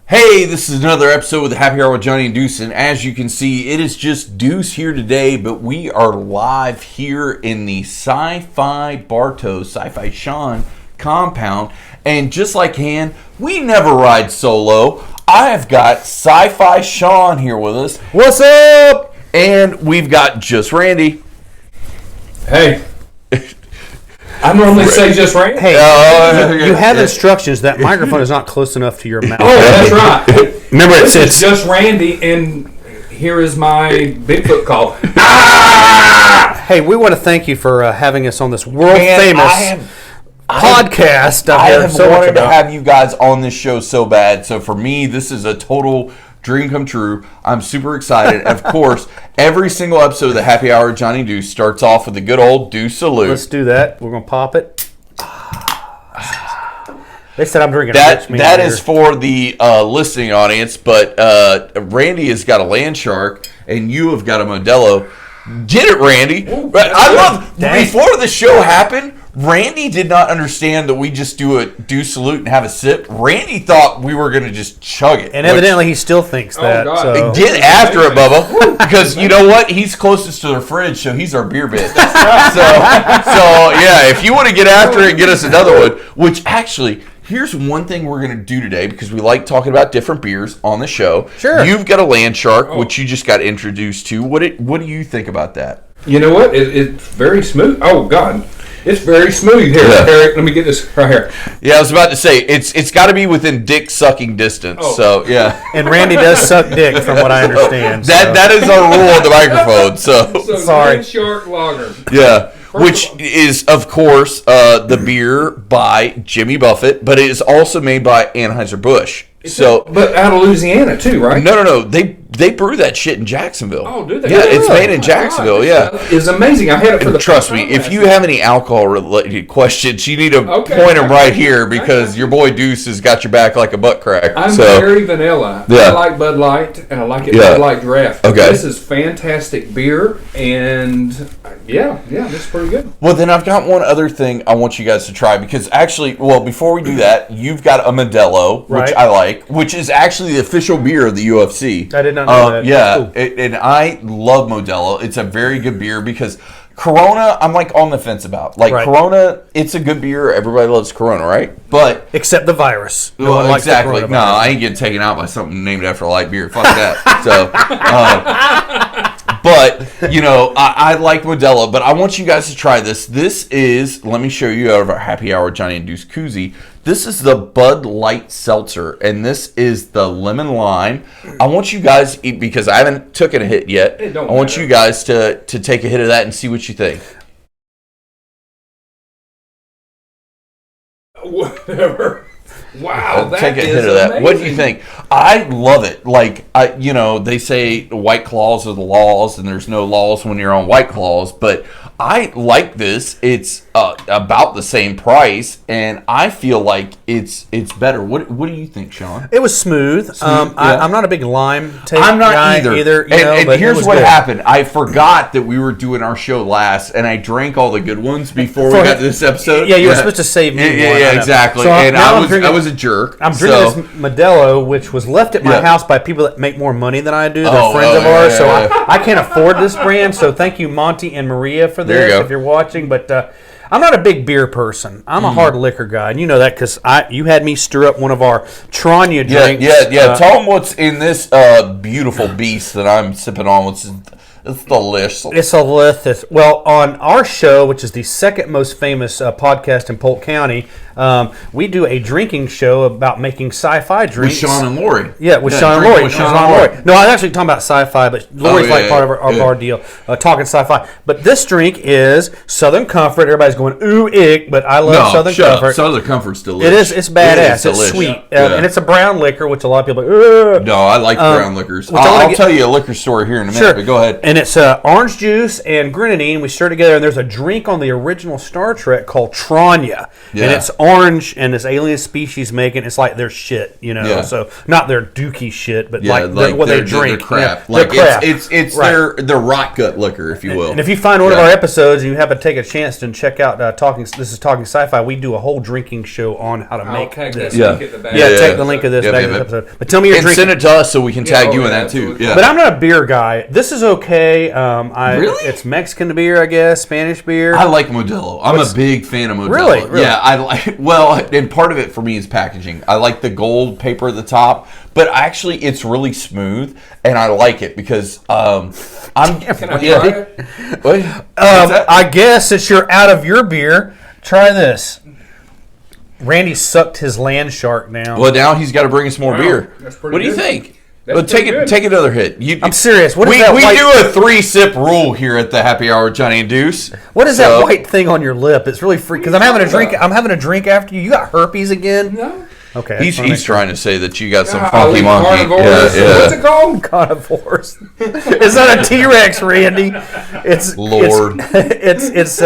Hey, this is another episode with the Happy Hour with Johnny Duce, and as you can see, it is just Duce here today, but we are live here in the SYFY Bartos, SYFY Sean compound, and just like Han, we never ride solo. I have got SYFY Sean here with us. What's up? And we've got just Randee. Hey. I normally say just Randee. Hey, you have instructions. That microphone is not close enough to your mouth. Oh, that's right. Remember, it's just Randee, and here is my Bigfoot call. Hey, we want to thank you for having us on this world-famous podcast. I have wanted to have you guys on this show so bad. So for me, this is a total dream come true. I'm super excited. Of course, every single episode of the Happy Hour with Johnny Duce starts off with a good old Duce salute. Let's do that. We're going to pop it. They said I'm drinking that is for the listening audience, but Randee has got a land shark, and you have got a Modelo. Get it, Randee. Before the show happened, Randee did not understand that we just do a Duce salute and have a sip. Randee thought we were going to just chug it. And evidently he still thinks that. So. Get after it, Bubba. Because you know what? He's closest to the fridge, so he's our beer bit. So yeah, if you want to get after it, get us another one. Which actually, here's one thing we're going to do today, because we like talking about different beers on the show. Sure. You've got a land shark, which you just got introduced to. What do you think about that? You know what? It's very smooth. Oh, God. It's very smooth here, Eric. Let me get this right here. Yeah, I was about to say, it's got to be within dick sucking distance. Oh. So, yeah. And Randee does suck dick, from what I understand. That is our rule on the microphone. So sorry. Shark Lager. Yeah. Which is, of course, the beer by Jimmy Buffett, but it is also made by Anheuser-Busch. But out of Louisiana, too, right? No. They brew that shit in Jacksonville. Oh, do they? Yeah, it's made in Jacksonville, yeah. It's amazing. I had it for the Trust me, if you have any alcohol-related questions, you need to point them right here, because your boy Duce has got your back like a butt crack. I'm very vanilla. Yeah. I like Bud Light, and I like it Bud Light Draft. Okay. This is fantastic beer, and yeah, this is pretty good. Well, then I've got one other thing I want you guys to try, because actually, before we do that, you've got a Modelo, which I like, which is actually the official beer of the UFC. I did not know that. Yeah, cool. And I love Modelo. It's a very good beer, because Corona, I'm like on the fence about. Like Corona, it's a good beer. Everybody loves Corona, right? But except the virus. No one likes exactly. No, I ain't getting taken out by something named after a light beer. Fuck that. So, but you know, I like Modelo. But I want you guys to try this. This is, let me show you out of our Happy Hour Johnny and Duce koozie. This is the Bud Light Seltzer, and this is the lemon lime. I want you guys, because I haven't taken a hit yet, I want you guys to take a hit of that and see what you think. Whatever. Wow, that take a is hit of that. amazing. What do you think? I love it. Like, they say White Claws are the laws, and there's no laws when you're on White Claws, but I like this. It's about the same price, and I feel like it's better. What do you think, Sean? It was smooth. I'm not a big lime taste I'm not guy either. And here's what happened. I forgot that we were doing our show last, and I drank all the good ones before we got to this episode. Yeah, you were supposed to save me one. Yeah, exactly. So and I was a jerk. I'm drinking this Modelo, which was left at my house by people that make more money than I do. They're friends of ours, so I can't afford this brand. So thank you, Monty and Maria, for this, if you're watching. But I'm not a big beer person. I'm a hard liquor guy, and you know that because you had me stir up one of our Tranya drinks. Yeah. Tell them what's in this beautiful beast that I'm sipping on. It's delicious. It's delicious. Well, on our show, which is the second most famous podcast in Polk County, we do a drinking show about making sci-fi drinks. With Sean and Lori. Yeah, with Sean and Lori. No, I was actually talking about sci-fi, but Lori's part of our deal, talking sci-fi. But this drink is Southern Comfort. Everybody's going, ooh, ick, but I love Southern Comfort. Southern Comfort's delicious. It is. It's badass. It's sweet. And it's a brown liquor, which a lot of people are like, ugh. No, I like brown liquors. I'll tell you a liquor story here in a minute, but go ahead. And And it's orange juice and grenadine. We stir together, and there's a drink on the original Star Trek called Tranya. Yeah. And it's orange, and this alien species making it's like their shit, Yeah. So not their dookie shit, but like what they drink. Their crap. Yeah, like crap. It's right. their rot gut liquor, if you will. And if you find one of our episodes and you happen to take a chance to check out Talking Sci-Fi, we do a whole drinking show on how to make this. Take the link of this back in this episode. But tell me your drink. Send it to us so we can tag you in that too. Yeah. But I'm not a beer guy. This is okay. Really? It's Mexican beer, I guess, Spanish beer. I like Modelo. I'm a big fan of Modelo. Really? Yeah, I like. Well, and part of it for me is packaging. I like the gold paper at the top, but actually, it's really smooth, and I like it because I'm. Can I try it? I guess since you're out of your beer, try this. Randee sucked his land shark now. Well, now he's got to bring us more beer. What do you think? Well, take another hit. I'm serious. What is we that we do a 3-sip rule here at the Happy Hour with Johnny and Deuce. What is that white thing on your lip? It's really freaky because I'm having a drink. I'm having a drink after you. You got herpes again? No. Okay. He's trying to say that you got some funky monkey. What's it called? Carnivores. It's not a T-Rex, Randee. It's Lord. It's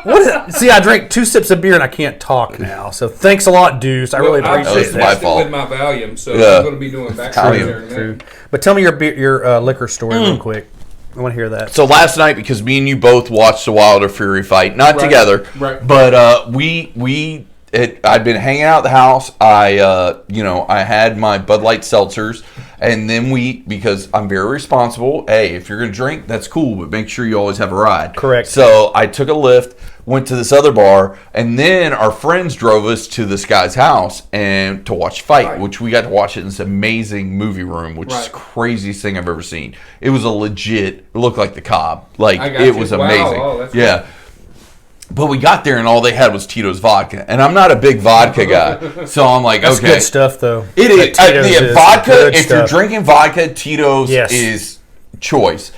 what is it? See, I drank 2 sips of beer and I can't talk now. So thanks a lot, Deuce. I really appreciate that. My fault. With my Valium, so I'm going to be doing back there. But tell me your liquor story real quick. I want to hear that. So last night, because me and you both watched the Wilder Fury fight, not together, but I'd been hanging out at the house. I had my Bud Light seltzers, and then because I'm very responsible. Hey, if you're gonna drink, that's cool, but make sure you always have a ride. Correct. So I took a Lyft, went to this other bar, and then our friends drove us to this guy's house and to watch Fight, which we got to watch it in this amazing movie room, which is the craziest thing I've ever seen. It was it looked like the Cobb, it was amazing. Oh, that's cool. But we got there and all they had was Tito's vodka, and I'm not a big vodka guy, so I'm like, that's okay, good stuff though. It is vodka. If you're drinking vodka, Tito's yes. is choice.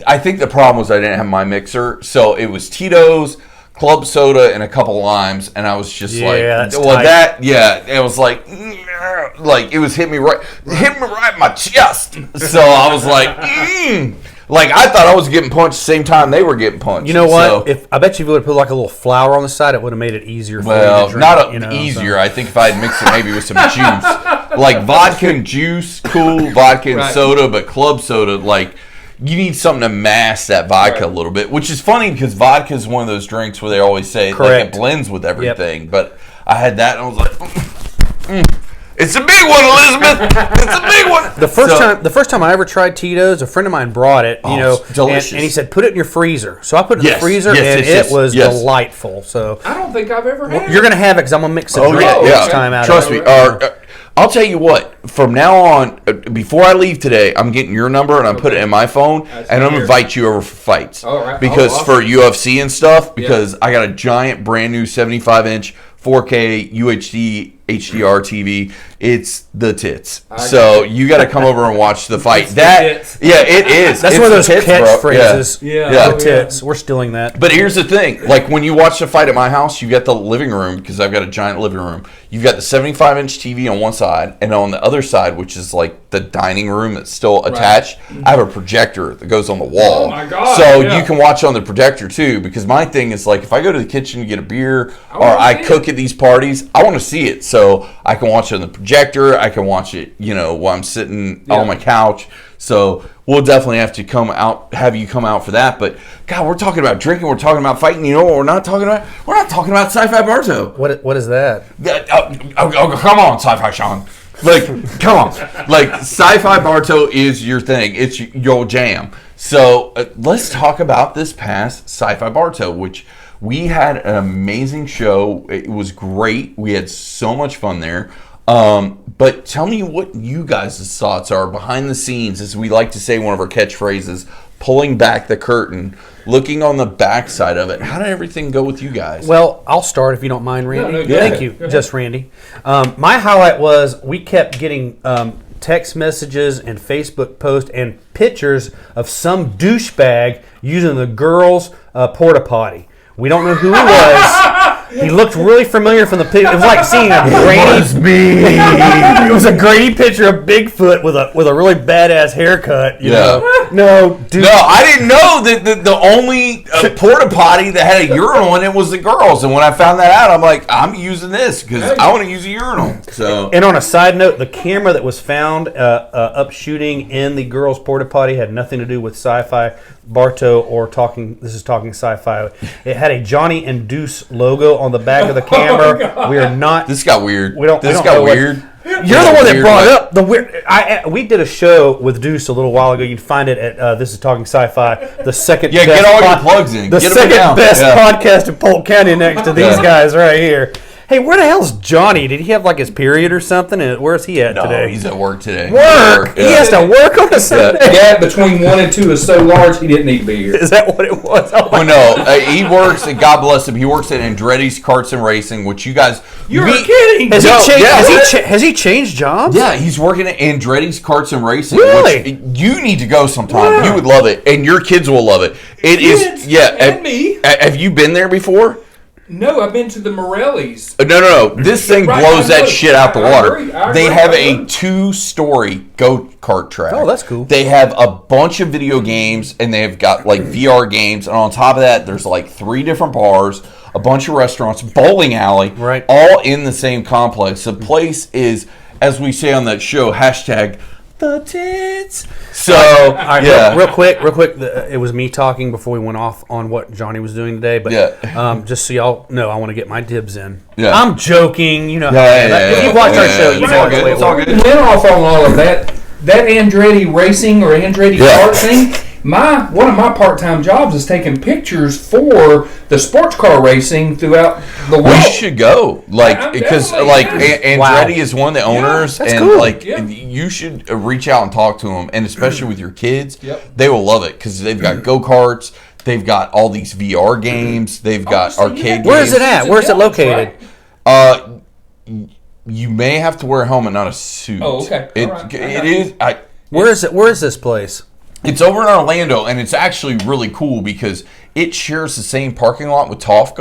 I think the problem was I didn't have my mixer, so it was Tito's, club soda, and a couple limes, and I was just it was like it was hitting me right in my chest. So I was like. Like, I thought I was getting punched the same time they were getting punched. You know what? I bet you if you would have put like a little flour on the side, it would have made it easier for you to drink. Not easier. So. I think if I had mixed it maybe with some juice. Like, vodka and juice, cool, vodka and soda, but club soda, like, you need something to mask that vodka a little bit. Which is funny because vodka is one of those drinks where they always say like, it blends with everything. Yep. But I had that and I was like, It's a big one, Elizabeth. It's a big one. The first time I ever tried Tito's, a friend of mine brought it. Delicious. And he said, "Put it in your freezer." So I put it in the freezer, it was delightful. So I don't think I've ever had it. You're gonna have it because I'm gonna mix it next time out. Trust me. I'll tell you what. From now on, before I leave today, I'm getting your number and I'm putting it in my phone, and I'm gonna invite you over for fights. Because for UFC and stuff, because I got a giant, brand new 75-inch 4K UHD HDR TV. It's the tits. So you got to come over and watch the fight. It is. That's one of those catchphrases. Yeah. The tits. We're stealing that. But here's the thing: like when you watch the fight at my house, you got the living room because I've got a giant living room. You've got the 75-inch TV on one side, and on the other side, which is like the dining room that's still attached, I have a projector that goes on the wall. Oh my God! So you can watch on the projector too. Because my thing is like if I go to the kitchen to get a beer or I cook at these parties, I want to see it. So I can watch it on the projector. I can watch it, while I'm sitting on my couch. So we'll definitely have to have you come out for that. But God, we're talking about drinking. We're talking about fighting. You know what we're not talking about? We're not talking about Sci-Fi Bartow. What is that? Come on, Sci-Fi Sean. Like, come on. Like, Sci-Fi Bartow is your thing. It's your jam. So let's talk about this past Sci-Fi Bartow, which we had an amazing show. It was great. We had so much fun there. But tell me what you guys' thoughts are behind the scenes, as we like to say one of our catchphrases, pulling back the curtain, looking on the backside of it. How did everything go with you guys? Well, I'll start if you don't mind, Randee. No, Thank you, just Randee. My highlight was we kept getting text messages and Facebook posts and pictures of some douchebag using the girls' porta potty. We don't know who he was. He looked really familiar from the picture. It was like seeing a grainy. It was a grainy picture of Bigfoot with a really badass haircut. You know? No, dude. No, I didn't know that the only porta potty that had a urinal in it was the girls. And when I found that out, I'm like, I'm using this because I want to use a urinal. So. And on a side note, the camera that was found up shooting in the girls' porta potty had nothing to do with sci-fi Bartow or talking. This is talking sci-fi. It had a Johnny and Duce logo on the back of the camera. We are not. This got weird. This got weird. You're the one that brought up the weird. We did a show with Duce a little while ago. You can find it at This Is Talking Sci-Fi. The second best get all your plugs in. The second best podcast in Polk County next to these guys right here. Hey, where the hell's Johnny? Did he have like his period or something? And where's he at today? He's at work today. Work? He has to work on a Sunday? The gap between 1 and 2 is so large he didn't need to be here. Is that what it was? Oh no, he works, and God bless him, he works at Andretti's Karts and Racing, which you guys... You're kidding! Has he changed jobs? Yeah, he's working at Andretti's Karts and Racing. Really? Which you need to go sometime. Yeah. You would love it, and your kids will love it. It is... Yeah. And me. Have you been there before? No, I've been to the Morellis. No. This thing blows that shit out the water. They have a 2-story go-kart track. Oh, that's cool. They have a bunch of video games, and they've got like VR games. And on top of that, there's like 3 different bars, a bunch of restaurants, bowling alley, right, all in the same complex. The place is, as we say on that show, hashtag the tits. So, real quick. It was me talking before we went off on what Johnny was doing today. But just so y'all know, I want to get my dibs in. Yeah. I'm joking. You know, if you've watched our show, you know it's all good. Went off on all of that. That Andretti Racing or Andretti Kart thing. One of my part-time jobs is taking pictures for the sports car racing throughout the world. We should go, because Andretti is one of the owners, and cool. You should reach out and talk to them, and especially with your kids, they will love it because they've got go-karts, they've got all these VR games, they've got arcade games. Where is it at? Where is it located? You may have to wear a helmet, not a suit. Oh, okay. It is. Where is it? Where is this place? It's over in Orlando, and it's actually really cool because it shares the same parking lot with Top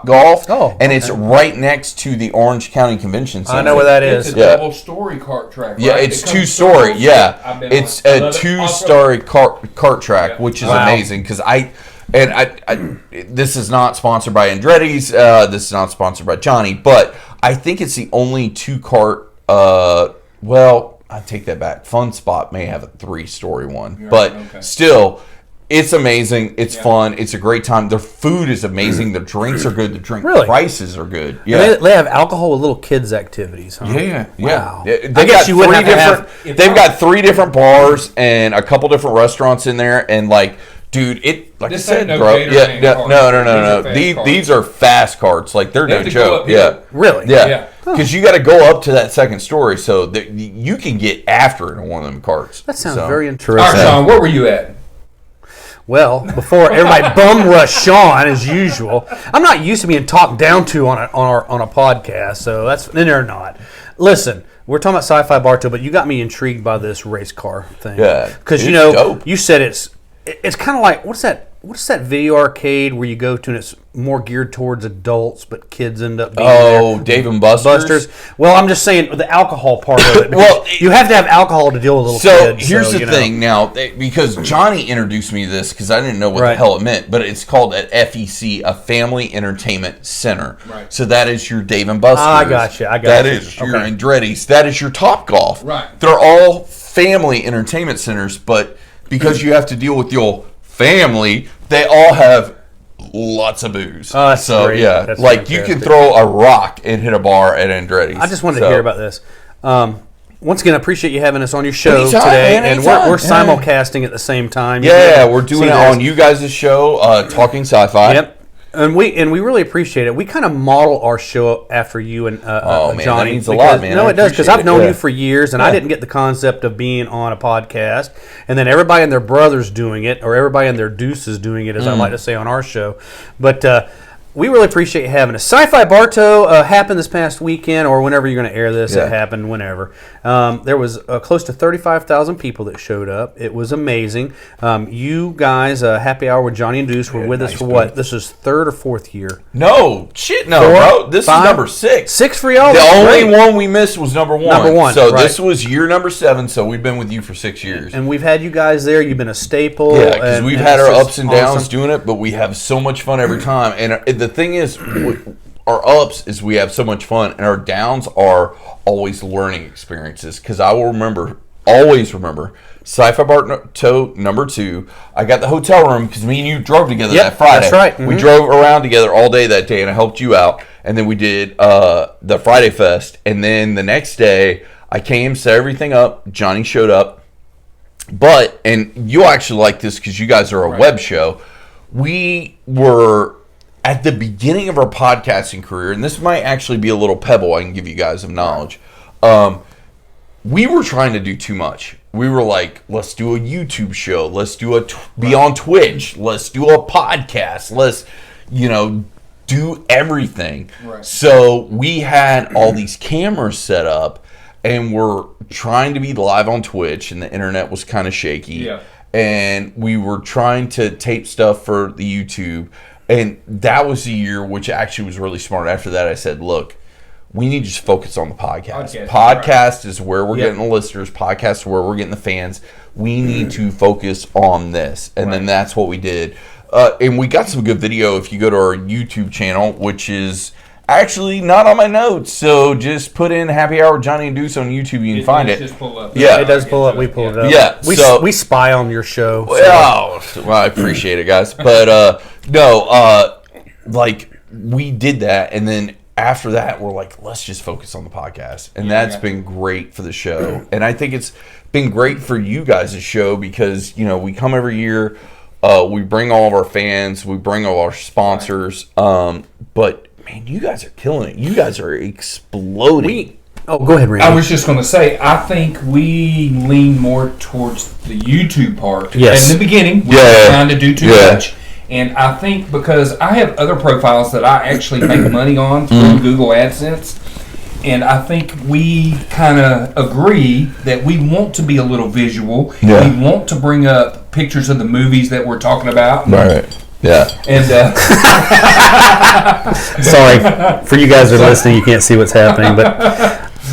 Golf, and it's right next to the Orange County Convention Center. I know where that is. It's a double-story kart track, right? Yeah, it's 2-story. Yeah, it's a 2-story kart track, which is amazing because this is not sponsored by Andretti's. This is not sponsored by Johnny, but I think it's the only 2-kart. I take that back. Fun Spot may have a 3-story one, but still, it's amazing. It's fun. It's a great time. Their food is amazing. The drinks are good. The drink prices are good. Yeah, they have alcohol with little kids' activities. Huh? Yeah. Wow. They've got 3 different bars and a couple different restaurants in there, and dude, I said, bro. No. These are fast carts. They're no joke. Yeah. Really? Yeah. Because you got to go up to that 2nd story, so that you can get after it in one of them carts. That sounds very interesting. All right, Sean, where were you at? Well, before everybody bum rush Sean as usual, I'm not used to being talked down to on a podcast, so that's they're not. Listen, we're talking about sci-fi Bartow, but you got me intrigued by this race car thing. Yeah, because dope. You said it's kind of like what's that video arcade where you go to and it's more geared towards adults, but kids end up being there? Dave and Buster's. Well, I'm just saying the alcohol part of it. Well, you have to have alcohol to deal with little kids. So here's the thing now, because Johnny introduced me to this because I didn't know what the hell it meant, but it's called an FEC, a Family Entertainment Center. Right. So that is your Dave and Buster's. I got you. That is your Andretti's. That is your Top Golf. Right. They're all family entertainment centers, but because you have to deal with your family, they all have lots of booze. Oh, that's great. Yeah, that's you can throw a rock and hit a bar at Andretti's. I just wanted to hear about this. Once again, I appreciate you having us on your show anytime, today, man, and we're simulcasting at the same time. We're doing it on you guys' show, Talking Sci-Fi. Yep. And we really appreciate it. We kind of model our show after you and man, Johnny. That means a lot, man. No, it does, because I've known you for years, and I didn't get the concept of being on a podcast. And then everybody and their brother's doing it, or everybody and their deuce is doing it, as I like to say on our show. But we really appreciate having us. Sci-Fi Bartow happened this past weekend, or whenever you're going to air this. It happened whenever. There was close to 35,000 people that showed up. It was amazing. You guys, Happy Hour with Johnny and Duce, were with us for what? This is third or fourth year? No, bro. This is number 6. 6 for y'all? The only one we missed was number 1. Number 1, so this was year number 7, so we've been with you for 6 years. And we've had you guys there. You've been a staple. Yeah, because we've had our ups and downs doing it, but we have so much fun every time. And the thing is, our ups is we have so much fun, and our downs are always learning experiences. Because I will always remember, Sci-Fi Bartow number 2. I got the hotel room because me and you drove together that Friday. That's right. Mm-hmm. We drove around together all day that day, and I helped you out. And then we did the Friday Fest, and then the next day I came, set everything up. Johnny showed up, and you'll actually like this because you guys are a web show. We were at the beginning of our podcasting career, and this might actually be a little pebble I can give you guys of knowledge. We were trying to do too much. We were like, let's do a YouTube show. Let's do be on Twitch. Let's do a podcast. Let's, do everything. Right. So we had all these cameras set up, and we're trying to be live on Twitch, and the internet was kind of shaky. Yeah. And we were trying to tape stuff for the YouTube. And that was the year, which actually was really smart. After that, I said, look, we need to just focus on the podcast. Podcast is where we're getting the listeners. Podcast is where we're getting the fans. We need to focus on this. And then that's what we did. And we got some good video if you go to our YouTube channel, which is actually not on my notes. So just put in Happy Hour Johnny and Duce on YouTube. You can find it. Just pull up. Yeah, it does pull up. We pull it up. Yeah. We spy on your show. Well, I appreciate it, guys. But we did that, and then after that, we're like, let's just focus on the podcast. And that's been great for the show. And I think it's been great for you guys' show because, we come every year, we bring all of our fans, we bring all our sponsors, but, man, you guys are killing it. You guys are exploding. Go ahead, Randee. I was just going to say, I think we lean more towards the YouTube part. Yes. In the beginning, we were trying to do too much. And I think because I have other profiles that I actually make money on through Google AdSense, and I think we kind of agree that we want to be a little visual. Yeah. We want to bring up pictures of the movies that we're talking about. Right. Yeah. And sorry for you guys that are listening, you can't see what's happening, but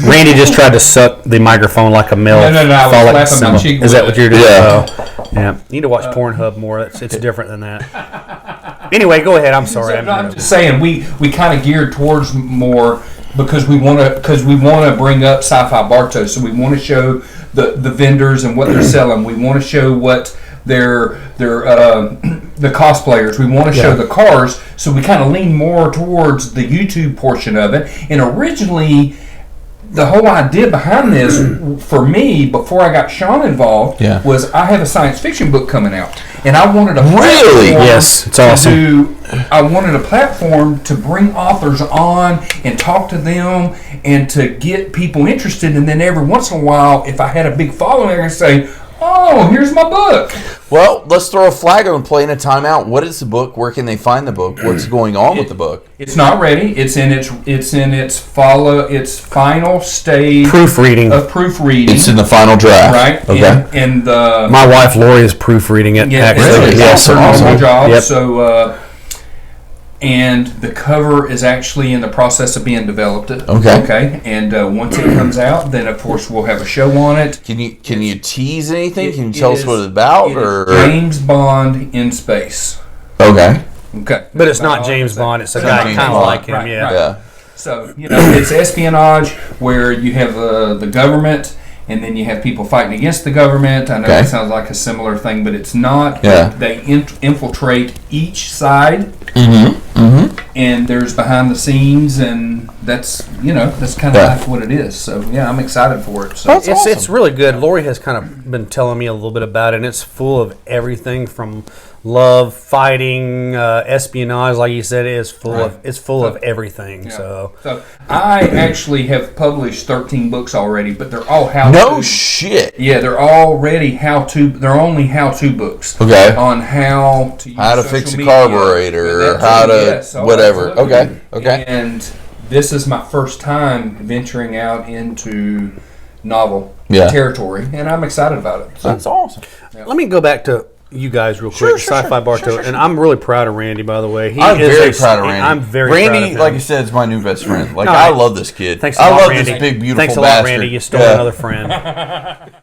Randee just tried to suck the microphone like a MILF. No, I was slapping my cheek. Is that what you're doing? Yeah. You need to watch Pornhub more. It's different than that. Anyway, go ahead. I'm sorry. I'm just saying we kind of geared towards more because we want to bring up Sci-Fi Bartow. So we want to show the vendors and what they're selling. We want to show what the cosplayers. We want to show the cars. So we kind of lean more towards the YouTube portion of it. And originally, the whole idea behind this, for me, before I got Sean involved, was I have a science fiction book coming out, and I wanted a platform. Yes, it's awesome. I wanted a platform to bring authors on and talk to them, and to get people interested. And then every once in a while, if I had a big following, I could say, "Oh, here's my book." Well, let's throw a flag on playing a timeout. What is the book? Where can they find the book? What's going on with the book? It's not ready. It's in its final stage proofreading. It's in the final draft, right? Okay. And my wife Lori is proofreading it. Yeah, actually, that's her normal job. Yep. So, and the cover is actually in the process of being developed. Okay. And once it comes out, then of course we'll have a show on it. Can you tease anything? Can you tell us what it's about? Or James Bond in space. Okay. But it's not James Bond. It's a guy kind of like him. Right. Yeah. So it's espionage where you have the government. And then you have people fighting against the government. I know that sounds like a similar thing, but it's not. Yeah. They infiltrate each side, and there's behind the scenes, and that's kind of like what it is. So yeah, I'm excited for it. So it's really good. Lori has kind of been telling me a little bit about it, and it's full of everything from love, fighting, espionage. Like you said, it's full of everything. Yeah. So I actually have published 13 books already, but they're all how-to. No shit. Yeah, they're already how-to. They're only how-to books. Okay. On how to use fix a media. carburetor, or how to whatever. Absolutely. Okay. And this is my first time venturing out into novel territory, and I'm excited about it. So. That's awesome. Yeah. Let me go back to you guys real quick. Sci-Fi Bartow, and I'm really proud of Randee, by the way. I'm very proud of Randee. I'm very proud of him. Like I said, is my new best friend. Like I love this kid. Thanks a lot, I love Randee. this big beautiful Thanks a lot, bastard. Randee. You stole another friend.